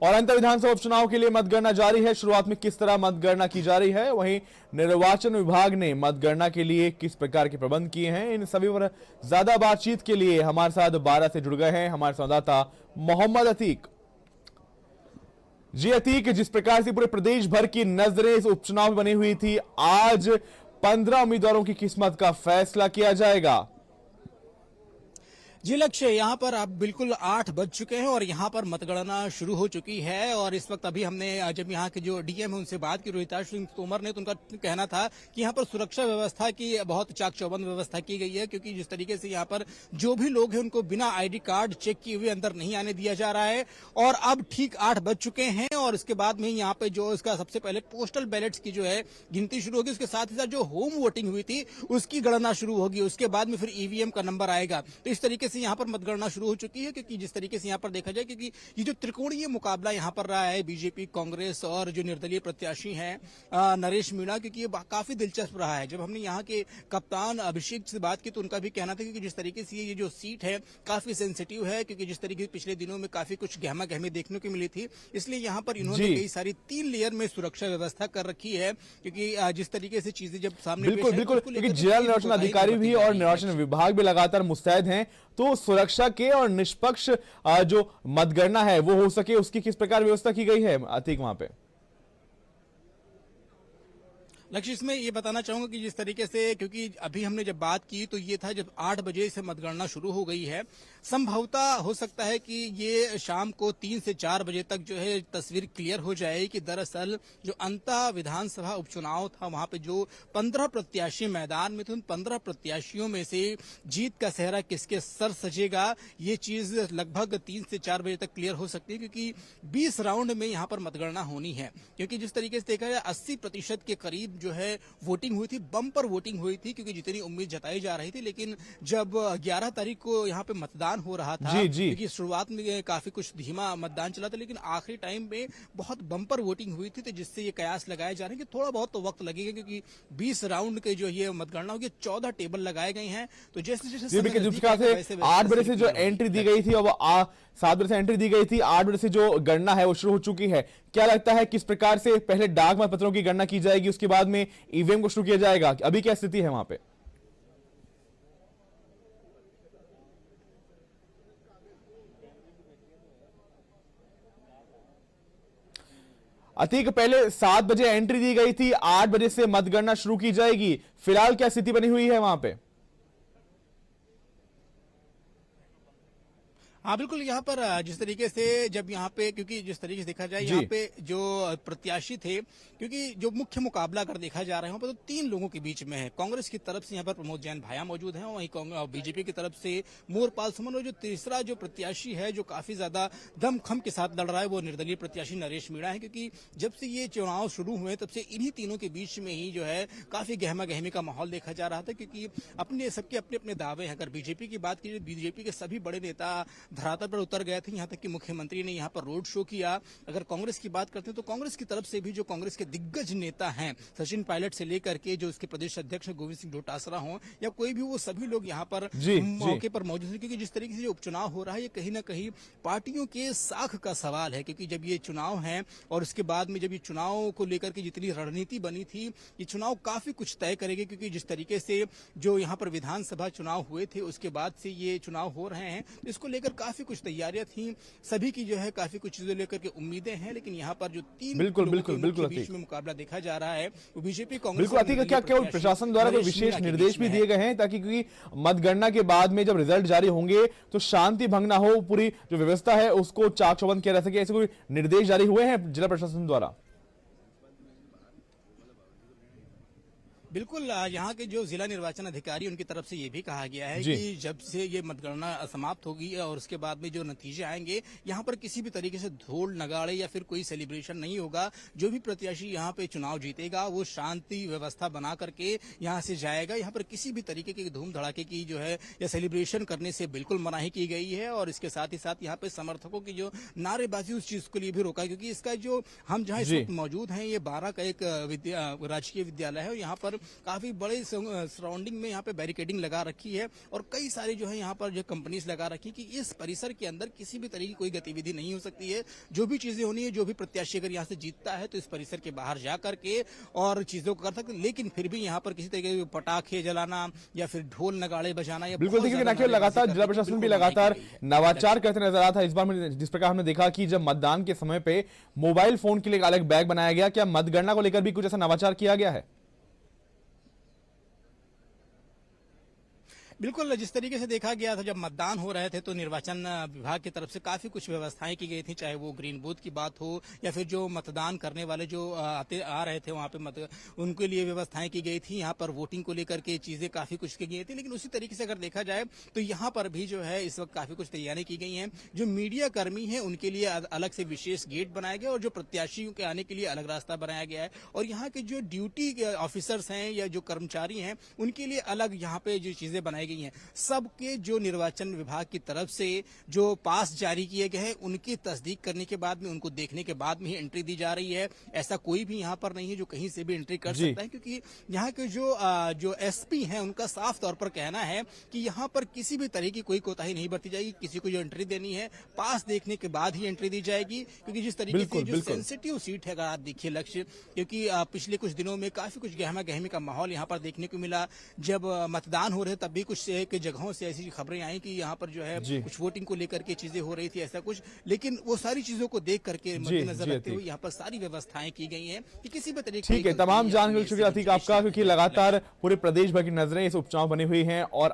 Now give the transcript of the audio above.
और अंतर विधानसभा उपचुनाव के लिए मतगणना जारी है। शुरुआत में किस तरह मतगणना की जा रही है, वहीं निर्वाचन विभाग ने मतगणना के लिए किस प्रकार के प्रबंध किए हैं, इन सभी पर ज्यादा बातचीत के लिए हमारे साथ 12 से जुड़ गए हैं हमारे संवाददाता मोहम्मद अतीक। जी अतीक, जिस प्रकार से पूरे प्रदेश भर की नजरें इस उपचुनाव में बनी हुई थी, आज 15 उम्मीदवारों की किस्मत का फैसला किया जाएगा। जी लक्ष्य, यहाँ पर अब बिल्कुल 8 बज चुके हैं और यहाँ पर मतगणना शुरू हो चुकी है। और इस वक्त अभी हमने जब यहाँ के जो डीएम है उनसे बात की, रोहिताश सिंह तोमर ने, तो उनका कहना था कि यहाँ पर सुरक्षा व्यवस्था की बहुत चाक चौबंद व्यवस्था की गई है, क्योंकि जिस तरीके से यहाँ पर जो भी लोग हैं उनको बिना आईडी कार्ड चेक किए हुए अंदर नहीं आने दिया जा रहा है। और अब ठीक 8 बज चुके हैं और इसके बाद में यहाँ पे जो इसका सबसे पहले पोस्टल बैलेट्स की जो है गिनती शुरू होगी, उसके साथ ही साथ जो होम वोटिंग हुई थी उसकी गणना शुरू होगी, उसके बाद में फिर ईवीएम का नंबर आएगा। तो इस तरीके से यहाँ पर मतगणना शुरू हो चुकी है, क्योंकि जिस तरीके से यहाँ पर देखा जाए, क्योंकि ये जो त्रिकोणीय मुकाबला यहाँ पर रहा है बीजेपी, कांग्रेस और जो निर्दलीय प्रत्याशी हैं नरेश मीणा, क्योंकि ये काफी दिलचस्प रहा है। जब हमने यहाँ के कप्तान अभिषेक से बात की तो उनका भी कहना था कि जिस तरीके से ये जो सीट है काफी सेंसिटिव है, क्योंकि जिस तरीके से पिछले दिनों में काफी कुछ गहमा गहमी देखने को मिली थी, इसलिए यहाँ पर इन्होंने कई सारी 3 लेयर में सुरक्षा व्यवस्था कर रखी है। क्योंकि जिस तरीके से चीजें जब सामने बिल्कुल, क्योंकि जिला निर्वाचन अधिकारी भी और निर्वाचन विभाग भी लगातार मुस्तैद हैं, तो सुरक्षा के और निष्पक्ष जो मतगणना है वो हो सके, उसकी किस प्रकार व्यवस्था की गई है अतीक वहां पे? लक्ष्य, इसमें ये बताना चाहूंगा कि जिस तरीके से, क्योंकि अभी हमने जब बात की तो ये था जब 8 बजे से मतगणना शुरू हो गई है, संभवतः हो सकता है कि ये शाम को 3 से 4 बजे तक जो है तस्वीर क्लियर हो जाए कि दरअसल जो अंतर विधानसभा उपचुनाव था वहां पे जो 15 प्रत्याशी मैदान में थे, उन 15 प्रत्याशियों में से जीत का सेहरा किसके सर सजेगा, ये चीज लगभग 3 से 4 बजे तक क्लियर हो सकती है। क्योंकि 20 राउंड में यहाँ पर मतगणना होनी है, क्योंकि जिस तरीके से देखा जाए 80% के करीब जो है वोटिंग हुई थी, बम्पर वोटिंग हुई थी, क्योंकि जितनी उम्मीद जताई जा रही थी। लेकिन जब 11 तारीख को यहाँ पे मतदान हो रहा था, क्योंकि शुरुआत में काफी कुछ धीमा मतदान चला था, लेकिन आखिरी टाइम में बहुत बम्पर वोटिंग हुई थी, तो जिससे ये कयास लगाए जा रहे हैं कि थोड़ा बहुत तो वक्त लगेगा, क्योंकि 20 राउंड के जो ये मतगणना होगी, 14 टेबल लगाए गए हैं। तो जैसे जैसे 8 बजे से जो एंट्री दी गई थी और 7 बजे से एंट्री दी गई थी, 8 बजे से जो गणना है वो शुरू हो चुकी है। क्या लगता है किस प्रकार से पहले डाक मतपत्रों की गणना की जाएगी, उसके बाद में ईवीएम को शुरू किया जाएगा? अभी क्या स्थिति है वहां पे? अतीक, पहले 7 बजे एंट्री दी गई थी, 8 बजे से मतगणना शुरू की जाएगी। फिलहाल क्या स्थिति बनी हुई है वहां पे? हाँ बिल्कुल, यहाँ पर जिस तरीके से जब यहाँ पे, क्योंकि जिस तरीके से देखा जाए यहाँ पे जो प्रत्याशी थे, क्योंकि जो मुख्य मुकाबला अगर देखा जा रहा है पर तो 3 लोगों के बीच में है। कांग्रेस की तरफ से यहाँ पर प्रमोद जैन भाया मौजूद हैं, वहीं बीजेपी की तरफ से मोरपाल सुमन, और जो तीसरा जो प्रत्याशी है जो काफी ज्यादा दमखम के साथ लड़ रहा है वो निर्दलीय प्रत्याशी नरेश मीणा है। क्योंकि जब से ये चुनाव शुरू हुए तब से इन्हीं तीनों के बीच में ही जो है काफी गहमा गहमी का माहौल देखा जा रहा था, क्योंकि सबके अपने अपने दावे हैं। अगर बीजेपी की बात की, बीजेपी के सभी बड़े नेता धरातल पर उतर गए थे, यहां तक कि मुख्यमंत्री ने यहां पर रोड शो किया। अगर कांग्रेस की बात करते हैं तो कांग्रेस की तरफ से भी जो कांग्रेस के दिग्गज नेता हैं, सचिन पायलट से लेकर के जो उसके प्रदेश अध्यक्ष गोविंद सिंह डोटासरा हों या कोई भी, वो सभी लोग यहां पर मौके पर मौजूद हैं। क्योंकि जिस तरीके से जो उपचुनाव हो रहा है ये कहीं ना कहीं पार्टियों के साख का सवाल है, क्योंकि जब ये चुनाव है और उसके बाद में जब ये चुनाव को लेकर के जितनी रणनीति बनी थी, ये चुनाव काफी कुछ तय करेगी। क्योंकि जिस तरीके से जो यहाँ पर विधानसभा चुनाव हुए थे उसके बाद से ये चुनाव हो रहे हैं, तो इसको लेकर काफी कुछ तैयारियां थी, सभी की जो है काफी कुछ चीजें लेकर के उम्मीदें हैं। लेकिन यहाँ पर जो 3 बिल्कुल बीच में मुकाबला देखा जा रहा है वो बीजेपी कांग्रेस। बिल्कुल अतीक, क्या केवल प्रशासन द्वारा कोई विशेष निर्देश भी दिए गए हैं ताकि, क्योंकि मतगणना के बाद में जब रिजल्ट जारी होंगे तो शांति भंग ना हो, पूरी जो व्यवस्था है उसको चाक चौबंद किया जा सके, ऐसे कोई निर्देश जारी हुए हैं जिला प्रशासन द्वारा? बिल्कुल, यहाँ के जो जिला निर्वाचन अधिकारी उनकी तरफ से ये भी कहा गया है कि जब से ये मतगणना समाप्त होगी और उसके बाद में जो नतीजे आएंगे, यहाँ पर किसी भी तरीके से ढोल नगाड़े या फिर कोई सेलिब्रेशन नहीं होगा। जो भी प्रत्याशी यहाँ पे चुनाव जीतेगा वो शांति व्यवस्था बना करके यहाँ से जाएगा। यहाँ पर किसी भी तरीके की धूम धड़ाके की जो है या सेलिब्रेशन करने से बिल्कुल मनाही की गई है। और इसके साथ ही साथ यहाँ पे समर्थकों की जो नारेबाजी उस चीज के लिए भी रोका, क्योंकि इसका जो हम जहाँ इस वक्त मौजूद हैं ये 12 का एक राजकीय विद्यालय है और यहाँ पर काफी बड़े सराउंडिंग में यहाँ पे बैरिकेडिंग लगा रखी है और कई सारी जो है यहाँ पर जो कंपनीज लगा रखी कि इस परिसर के अंदर किसी भी तरह की कोई गतिविधि नहीं हो सकती है। जो भी चीजें होनी है, जो भी प्रत्याशी अगर यहाँ से जीतता है तो इस परिसर के बाहर जा करके और चीजों को कर सकते, लेकिन फिर भी यहाँ पर किसी तरीके के पटाखे जलाना या फिर ढोल नगाड़े बजाना या बिल्कुल देखिए, न केवल लगातार जिला प्रशासन भी लगातार नवाचार करते नजर आता है। इस बार में जिस प्रकार हमने देखा कि जब मतदान के समय पे मोबाइल फोन के लिए एक अलग बैग बनाया गया, क्या मतगणना को लेकर भी कुछ ऐसा नवाचार किया गया है? बिल्कुल, जिस तरीके से देखा गया था जब मतदान हो रहे थे तो निर्वाचन विभाग की तरफ से काफी कुछ व्यवस्थाएं की गई थी, चाहे वो ग्रीन बूथ की बात हो या फिर जो मतदान करने वाले जो आ रहे थे वहां पे उनके लिए व्यवस्थाएं की गई थी। यहाँ पर वोटिंग को लेकर के चीजें काफी कुछ की गई थी, लेकिन उसी तरीके से अगर देखा जाए तो यहाँ पर भी जो है इस वक्त काफी कुछ तैयारी की गई है। जो मीडिया कर्मी है उनके लिए अलग से विशेष गेट बनाया गया और जो प्रत्याशियों के आने के लिए अलग रास्ता बनाया गया है और यहाँ के जो ड्यूटी ऑफिसर्स हैं या जो कर्मचारी हैं उनके लिए अलग यहाँ पे जो चीजें बनाई गई हैं। सबके जो निर्वाचन विभाग की तरफ से जो पास जारी किए गए हैं उनकी तस्दीक करने के बाद में, उनको देखने के बाद में ही एंट्री दी जा रही है। ऐसा कोई भी यहाँ पर नहीं है जो कहीं से भी एंट्री कर सकता है, क्योंकि यहाँ के जो एसपी हैं उनका साफ तौर पर कहना है कि यहाँ पर किसी भी तरह की कोई कोताही नहीं बरती जाएगी। किसी को जो एंट्री देनी है पास देखने के बाद ही एंट्री दी जाएगी, क्योंकि जिस तरीके से जो सेंसिटिव सीट है, अगर आप देखिए लक्ष्य, क्योंकि पिछले कुछ दिनों में काफी कुछ गहमा गहमी का माहौल यहाँ पर देखने को मिला। जब मतदान हो रहे तब भी कुछ एक जगहों से ऐसी खबरें आई कि यहाँ पर जो है कुछ वोटिंग को लेकर के चीजें हो रही थी, ऐसा कुछ, लेकिन वो सारी चीजों को देख करके मद्देनजर रखते हुए यहाँ पर सारी व्यवस्थाएं की गई हैं कि किसी भी तरीके ठीक है। तमाम जानकारी शुक्रिया अतीक आपका, क्योंकि लगातार पूरे प्रदेश भर की नजरें इस उपचुनाव बनी हुई हैं और